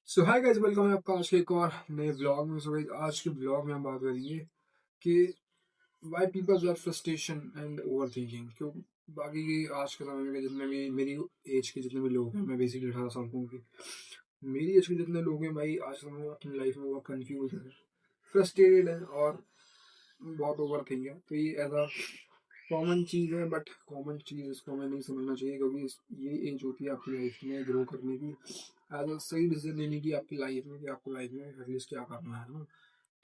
सो hi guys, welcome है आपका आज के एक और नए ब्लॉग में। सो गाइस, आज के ब्लॉग में हम बात करेंगे कि why people are frustration and overthinking. क्यों बाकी के आज के समय में जितने भी मेरी एज के जितने भी लोग हैं, मैं बेसिकली 18 साल का हूँ। मेरी एज के जितने लोग हैं भाई, आज के समय में अपनी लाइफ में बहुत कंफ्यूज है, फ्रस्ट्रेटेड है और बहुत ओवर थिंक है। तो ये ऐसा कॉमन चीज़ है, बट कॉमन चीज़ इसको हमें नहीं समझना चाहिए, क्योंकि ये एज होती है आपकी लाइफ में ग्रो करने की, एज अ सही डिसीजन लेने की आपकी लाइफ में, कि आपको लाइफ में एटलीस्ट क्या करना है ना।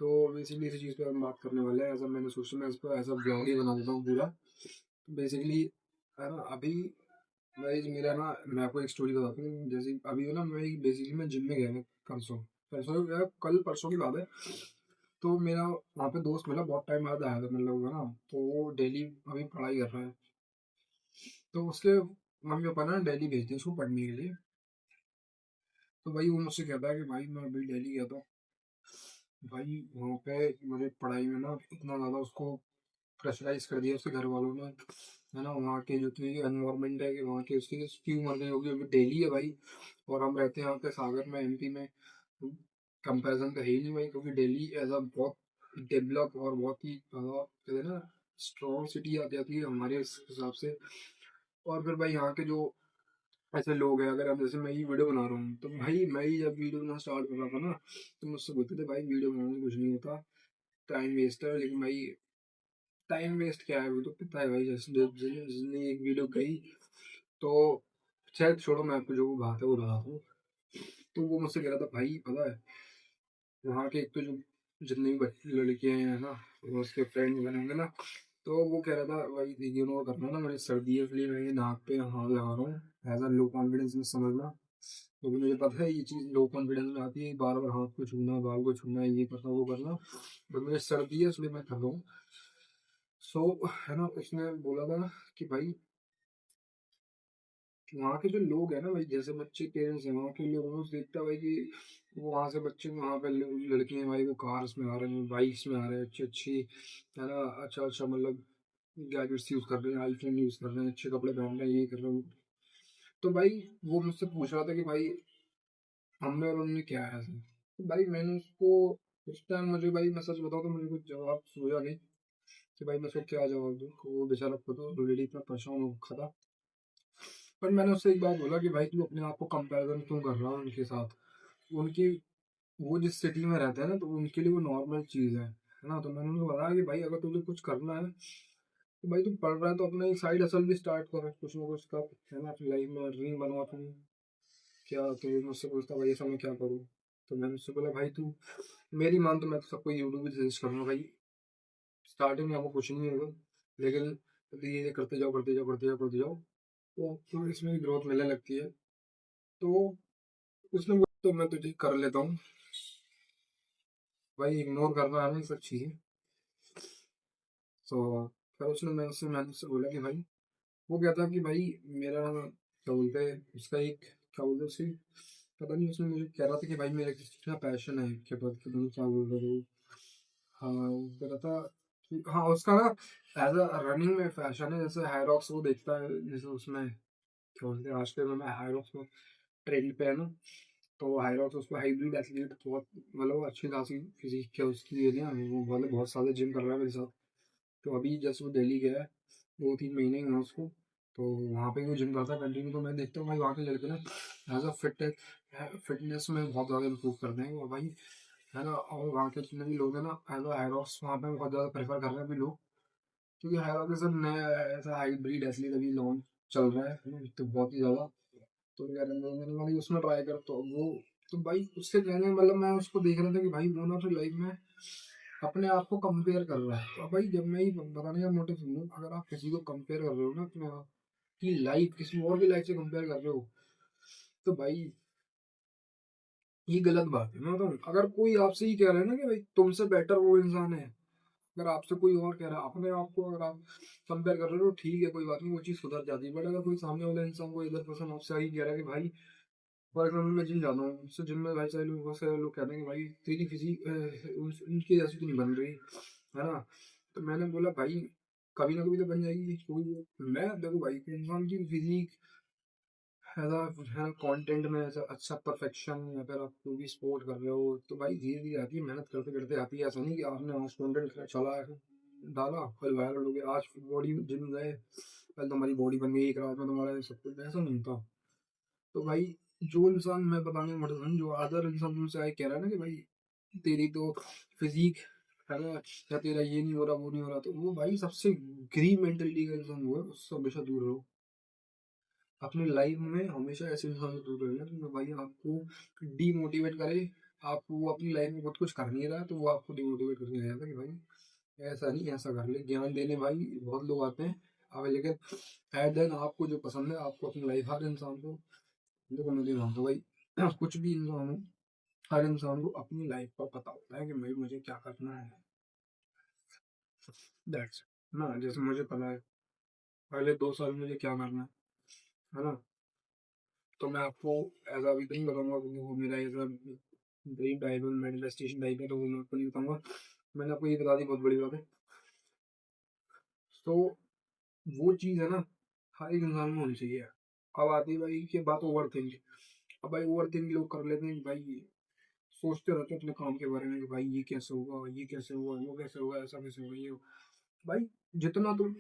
तो बेसिकली इसी चीज़ पे हम बात करने वाले हैं। ऐसा मैंने सोचा मैं इसको ऐसा ब्लॉग ही बना देता हूँ पूरा। तो बेसिकली है ना, अभी मेरा ना, मैं आपको एक स्टोरी बताता हूँ। जैसे अभी ना, मैं बेसिकली मैं जिम में गया था परसों परसों कल परसों की बात है। तो मेरा वहाँ पे दोस्त मिला, बहुत टाइम बाद आया था मतलब हुआ ना। तो वो डेली अभी पढ़ाई कर रहा है। तो उसके मम्मी पापा ना डेली भेजते हैं उसको पढ़ने के लिए। तो भाई वो मुझसे कहता है कि भाई मैं अभी डेली गया था भाई, वहाँ पे मुझे पढ़ाई में ना इतना ज़्यादा उसको प्रेशराइज कर दिया उसके घर वालों ने, है ना। वहाँ के जो एनवायरमेंट है, कि वहाँ के उसकी स्कीम मर गई होगी, अभी डेली है भाई। और हम रहते हैं यहाँ पे सागर में, एमपी में। कंपैरिजन तो है ही नहीं भाई, क्योंकि दिल्ली एज अ बहुत डेवलप और बहुत ही ज़्यादा कहते हैं ना स्ट्रॉन्ग सिटी आ जाती है हमारे इस हिसाब से। और फिर भाई यहाँ के जो ऐसे लोग हैं, अगर अब जैसे मैं ही वीडियो बना रहा हूँ, तो भाई मैं ही जब वीडियो बनाना स्टार्ट कर रहा था ना, तो मुझसे बोलते थे भाई वीडियो बनाने में कुछ नहीं होता, टाइम वेस्ट है। लेकिन भाई टाइम वेस्ट क्या है, वो तो पता है भाई। जैसे जिसने एक वीडियो गई तो शायद, छोड़ो मैं आपको जो बात है वो बताता हूँ। तो वो मुझसे कह रहा था भाई पता है, वहाँ के एक तो जो जितने भी बच्चे लड़कियां हैं ना, वो उसके फ्रेंड बने होंगे ना। तो वो कह रहा था भाई इग्नोर करना ना, मुझे सर्दी है इसलिए मैं ये नाक पे हाथ लगा रहा हूँ, एज अ लो कॉन्फिडेंस में समझना। क्योंकि मुझे पता है ये चीज़ लो कॉन्फिडेंस में आती है, बार बार हाथ को छूना, बाल को छूना, ये करना वो करना। बट मुझे सर्दी है इसलिए मैं कर रहा हूँ। सो है ना, उसने बोला था कि भाई वहाँ के जो लोग हैं ना भाई, जैसे बच्चे पेरेंट्स हैं, वहाँ के लोगों से देखता है भाई कि वो वहाँ से बच्चे वहाँ पे लड़के हैं भाई, वो कार्स में आ रहे हैं, बाइक्स में आ रहे हैं, अच्छी अच्छी, है ना, अच्छा अच्छा मतलब गैजेट्स यूज़ कर रहे हैं, आईफोन यूज़ कर रहे हैं, अच्छे कपड़े पहन रहे हैं, ये कर रहे हैं। तो भाई वो मुझसे पूछ रहा था कि भाई हमने और उनने क्या है ऐसा। तो भाई मैंने उसको उस टाइम, मुझे भाई मैं सच बताऊँ तो मुझे कुछ जवाब सोचा नहीं कि भाई मैं उसको क्या जवाब दूँ। वो बेचारा खुद ऑलरेडी इतना परेशान हो रखा था। पर मैंने उससे एक बात बोला कि भाई तू अपने आप को कंपैरिजन क्यों कर रहा है उनके साथ। उनकी वो जिस सिटी में रहते हैं ना, तो उनके लिए वो नॉर्मल चीज़ है ना। तो मैंने उनको बताया कि भाई अगर तुझे कुछ करना है, तो भाई तू पढ़ रहा है तो अपना एक साइड हसल भी स्टार्ट कर, कुछ ना कुछ कर, है ना, अपनी लाइफ में ड्रीम बनवा तू। क्या तो ये मुझसे पूछता भाई ऐसा मैं क्या करूँ। तो मैंने उससे बोला भाई तू मेरी मान, तो मैं तो सबको यूट्यूब भी सजेस्ट करूँगा भाई। स्टार्टिंग में आपको कुछ नहीं होगा, लेकिन धीरे करते जाओ करते जाओ करते जाओ करते जाओ, तो आपको इसमें ग्रोथ मिलने लगती है। तो उसने बोला तो मैं तुझे कर लेता हूँ भाई, इग्नोर करना है ना ये सब चीज़ें। तो फिर मैंने उससे बोला कि भाई, वो क्या था कि भाई मेरा क्या बोलते हैं उसका एक, क्या बोलते हैं उसे, पता नहीं, उसने मुझे कह रहा था कि भाई मेरा किसी चीज़ का पैशन है, क्या पता नहीं क्या बोल रहे थे वो। हाँ वो कह रहा था कि हाँ उसका ना एज अ रनिंग में फैशन है, जैसे हायरॉक्स वो देखता है, जैसे उसमें क्या बोलते हैं, आज के समय में हायरॉक्स में ट्रेंड पे है ना। तो हायरॉक्स उसको हाइब्रिड एथलीट, बहुत मतलब अच्छी खासी फिजिक है उसकी है ना, वो बहुत सारे जिम कर रहा है मेरे साथ। तो अभी जैसे वो दिल्ली गया है, 2-3 महीने ही हुए उसको। तो वहाँ पे वो जिम करता है कंटिन्यू। तो मैं देखता हूँ भाई वहाँ के लड़के ना एज अ फिटनेस में बहुत ज़्यादा इम्प्रूव करते हैं और भाई, है ना। और वहाँ के जितने भी लोग हैं ना, एज अ हायरॉक्स वहाँ पे बहुत ज़्यादा प्रेफर कर रहे हैं अभी लोग, क्योंकि हायरॉक्स सब नया ऐसा हाइब्रिड एथलीट अभी लॉन्च चल रहा है तो बहुत ही ज़्यादा। तो यार मैंने भाई उसमें ट्राई कर, तो वो, तो भाई उससे कहने मतलब मैं उसको देख रहा था कि भाई वो ना अपनी लाइफ में अपने आप को कंपेयर कर रहा है। तो भाई जब मैं ही बताने का मोटिव सुनूं, अगर आप किसी को कंपेयर कर रहे हो ना अपने आप की लाइफ किसी और की लाइफ से कंपेयर कर रहे हो, तो भाई ये गलत बात है। मैं बताऊँ, अगर कोई आपसे ही कह रहा है ना कि भाई तुमसे बेटर वो इंसान है, अगर आपसे कोई और कह रहा है, अपने आप को अगर आप कंपेयर कर रहे हो तो ठीक है, कोई बात नहीं, वो चीज़ सुधर जाती है। बट अगर कोई सामने वाला इंसान को 10% आपसे आगे कह रहा है कि भाई, फॉर एग्जाम्पल मैं जिम जाता हूँ, उससे जिम में भाई सारे लोग, बहुत सारे लोग कहते हैं कि भाई तेरी फिजिक उनकी जैसी तो नहीं बन रही, है ना। तो मैंने बोला भाई कभी ना कभी तो बन जाएगी, कोई मैं देखो भाई, इंसान की फिजिक ऐसा है कंटेंट में ऐसा अच्छा परफेक्शन, या फिर आप कोई भी स्पोर्ट कर रहे हो तो भाई धीरे धीरे आती है, मेहनत करते करते आती है। ऐसा नहीं कि आपने आज कंटेंट चला डाला कल वायरल हो गया, आज बॉडी जिम गए कल तुम्हारी बॉडी बन गई, एक रात में तुम्हारा सब कुछ, ऐसा नहीं होता। तो भाई जो इंसान, मैं बताने मतलब जो अदर इंसान तुमसे आए कह रहा है ना कि भाई तेरी तो फिजिक है ना, या तेरा ये नहीं हो रहा वो नहीं हो रहा, तो वो भाई सबसे गरीब मेंटेलिटी का इंसान हुआ है, उससे हमेशा दूर रहो। अपनी लाइफ में हमेशा ऐसे इंसान से दूर रहना जो भाई आपको डीमोटिवेट करे। आपको वो अपनी लाइफ में बहुत कुछ कर नहीं रहा तो वो आपको डिमोटिवेट करके रह जाता है कि भाई ऐसा नहीं ऐसा कर ले। ज्ञान देने भाई बहुत लोग आते हैं, अब लेकिन एट देन आपको जो पसंद है आपको अपनी लाइफ, हर इंसान को, देखो मैं ये मानता हूँ भाई कुछ भी इंसान हो, हर इंसान को अपनी लाइफ का पता होता है कि भाई मुझे क्या करना है। दैट्स ना, जैसे मुझे पता है पहले 2 साल में मुझे क्या करना है ना। तो मैं आपको ऐसा अभी नहीं बताऊंगा क्योंकि वो मेरा ऐसा ड्रीम टाइप है, मैनिफेस्टेशन टाइप है, तो वो मैं आपको नहीं बताऊंगा। मैंने आपको ये बता दी, बहुत बड़ी बात है। तो वो चीज़ है ना, हर एक इंसान में होनी चाहिए। अब आती है भाई की बात ओवर थिंक। अब भाई ओवर थिंक लोग कर लेते हैं कि भाई सोचते रहते हैं अपने काम के बारे में कि भाई ये कैसे होगा, ये कैसे होगा, वो कैसे होगा, ऐसा कैसे होगा, ये भाई जितना तुम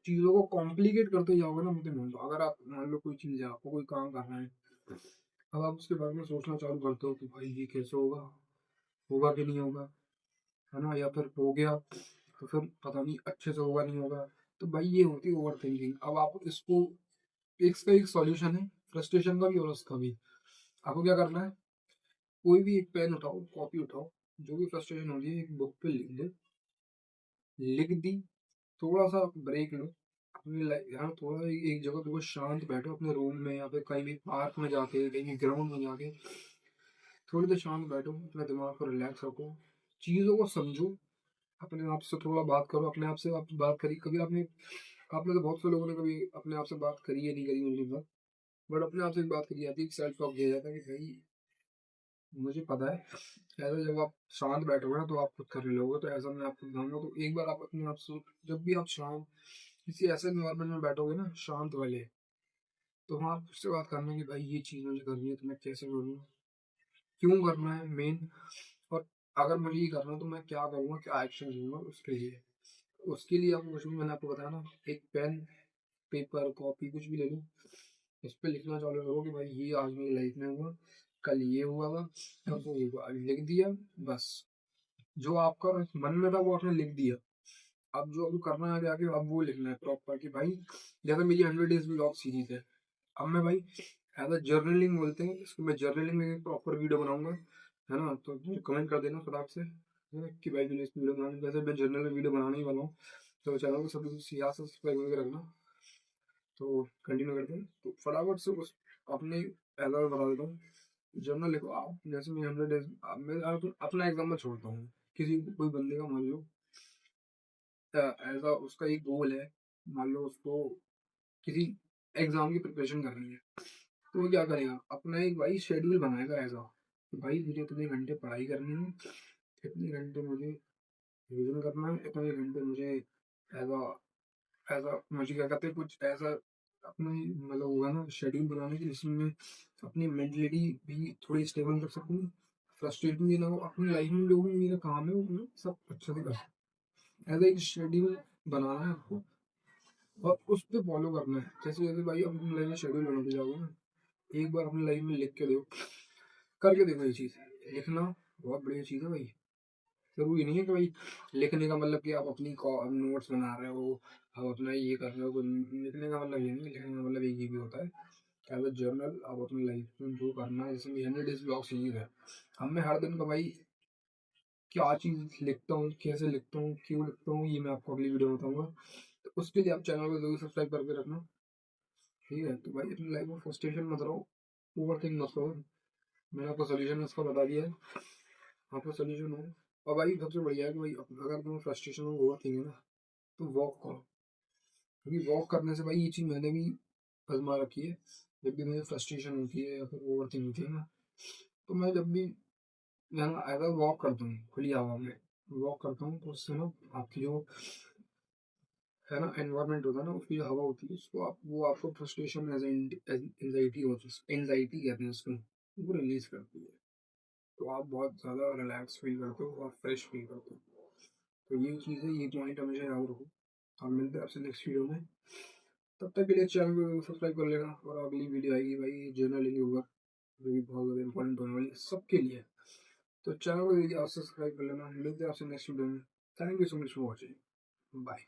चीज़ों को कॉम्प्लिकेट करते जाओगे ना, मुझे मानता हूँ, अगर आप मान लो कोई चीज़ है, आपको कोई काम करना है, अब आप उसके बारे में सोचना चालू करते हो कि भाई ये कैसे होगा, होगा कि नहीं होगा, है ना, या फिर हो गया तो फिर पता नहीं अच्छे से होगा नहीं होगा। तो भाई ये होती है ओवर थिंकिंग। अब आप इसको, इसका एक सॉल्यूशन है, फ्रस्ट्रेशन का भी और उसका भी। आपको क्या करना है, कोई भी एक पेन उठाओ, कॉपी उठाओ, जो भी फ्रस्ट्रेशन होती है एक बुक पे लिख दो, लिख दी, थोड़ा सा ब्रेक लो, अपनी लाइफ यहाँ थोड़ा एक जगह पे शांत बैठो अपने रूम में या फिर कहीं भी पार्क में जाके, कहीं भी ग्राउंड में जाके थोड़ी देर शांत बैठो, अपने दिमाग को रिलैक्स रखो, चीज़ों को समझो, अपने आप से थोड़ा बात करो। अपने आप से आप बात करी कभी आपने, आपने तो बहुत से लोगों ने कभी अपने आप से बात करी है नहीं करी मुझे बात, बट अपने आप से बात करी जाती है, सेल्फ टॉक किया जाता है कि भाई मुझे पता है। ऐसा जब आप शांत बैठोगे ना तो आप खुद कर लोगे, तो ऐसा मैं आपको बताऊंगा। तो एक बार आप अपने आप से, जब भी आप शांत किसी ऐसे इन्वायरमेंट में बैठोगे ना शांत वाले, तो वहाँ आप उससे बात करना कि भाई ये चीज़ मुझे करनी है तो मैं कैसे करूँ, क्यों करना है मेन, और अगर मुझे ये करना है तो मैं क्या करूँगा, क्या एक्शन लूँगा उसके लिए। उसके लिए आपको कुछ भी, मैंने आपको बताया ना, एक पेन, पेपर, कॉपी कुछ भी ले लो, इस पे लिखना चालू करो कि भाई ये आज मेरी लाइफ में हुआ, कल ये हुआ था, परसों ये हुआ, लिख दिया बस। जो आपका मन में था वो आपने लिख दिया, अब जो अब करना है आगे आगे अब वो लिखना है प्रॉपर कि भाई, जैसे मेरी 100 डेज व्लॉग सीरीज है, अब मैं भाई एज जर्नलिंग बोलते हैं इसको, मैं जर्नलिंग में प्रॉपर वीडियो बनाऊंगा, है ना। तो कमेंट कर देना फटाक से, है ना, कि भाई मैंने इस वीडियो बनानी, वैसे मैं जर्नल में वीडियो बनाने ही वाला हूँ, तो चैनल को सभी सियासत सब्सक्राइब करके रखना। तो कंटिन्यू करते हैं, तो फटाफट से उस अपने एज बता देता हूँ। जर्नल लिखो आप, जैसे मैं 100 डेज, मैं अपना एग्जाम्पल छोड़ता हूँ, किसी कोई बंदे का मान लो एज उसका एक गोल है, मान लो उसको किसी एग्जाम की प्रिपरेशन करनी है, तो वो क्या करेगा, अपना एक भाई शेड्यूल बनाएगा ऐसा कि भाई मुझे इतने घंटे पढ़ाई करनी है, इतने घंटे मुझे रिविजन करना है, इतने घंटे मुझे ऐसा ऐसा मुझे क्या कहते हैं कुछ ऐसा अपना मतलब होगा ना शेड्यूल बनाने की, जिसमें मैं अपनी मेंटलिटी भी थोड़ी स्टेबल कर सकूँ, फ्रस्ट्रेट भी ना हो अपनी लाइफ में, जो भी मेरा काम है वो मैं सब अच्छे से कर सकूँ। ऐसा एक शेड्यूल बनाना है आपको और उस पर फॉलो करना है। जैसे जैसे भाई आप अपनी लाइफ में शेड्यूल बनाते जाओगे ना, एक बार अपनी लाइफ में लिख के दो, करके देखो ये चीज़, लिखना बहुत बढ़िया चीज़ है भाई। जरूरी नहीं है कि भाई लिखने का मतलब कि आप अपनी नोट्स बना रहे हो, आप अपना ये कर रहे हो, लिखने का मतलब ये नहीं, लिखने का मतलब एक ये भी होता है एज अ जर्नल आप अपनी लाइफ में जो करना है। जैसे 100 डेज ब्लॉग सीरीज है, अब मैं हर दिन का भाई क्या चीज़ लिखता हूँ, कैसे लिखता हूँ, क्यों लिखता हूँ, ये मैं आपको अगली वीडियो में बताऊंगा। तो उसके लिए आप चैनल को जरूर सब्सक्राइब करके रखना, ठीक है। तो भाई अपनी लाइफ में फ्रस्ट्रेशन मत रहो, ओवर थिंक मत करो, मैंने आपको सोल्यूशन इसका बता दिया है, आपका सोल्यूशन हो। और भाई सबसे बढ़िया है कि भाई अगर तुम्हें फ्रस्ट्रेशन हो, ओवर थिंक है ना, तो वॉक करो, क्योंकि वॉक करने से भाई ये चीज़ मैंने भी आजमा रखी है। जब भी मुझे फ्रस्ट्रेशन होती है या फिर ओवर थिंक होती है ना, तो मैं जब भी यहाँ अगर वॉक करता हूँ खुली हवा में, वॉक करता हूँ तो उससे ना आपकी जो है ना, एनवायरनमेंट होता है ना, उसकी जो हवा होती है, उसको आप वो आपको फ्रस्ट्रेशन एंजाइटी होती है, एंजाइटी कहते हैं उसको, वो रिलीज करती है। तो आप बहुत ज़्यादा रिलैक्स फील करते हो और फ्रेश फील करते हो। तो ये चीज़ है, ये पॉइंट हमेशा याद रखो। हम मिलते हैं आपसे नेक्स्ट वीडियो में। तब तक के लिए चैनल को सब्सक्राइब कर लेना, और अगली वीडियो आएगी भाई जर्नलिंग के ऊपर, जो कि बहुत ज़्यादा इंपॉर्टेंट होने वाली है सबके लिए। तो चैनल को आप सब्सक्राइब कर लेना। मिलते हैं आपसे नेक्स्ट वीडियो में। Thank you so much for watching. Bye.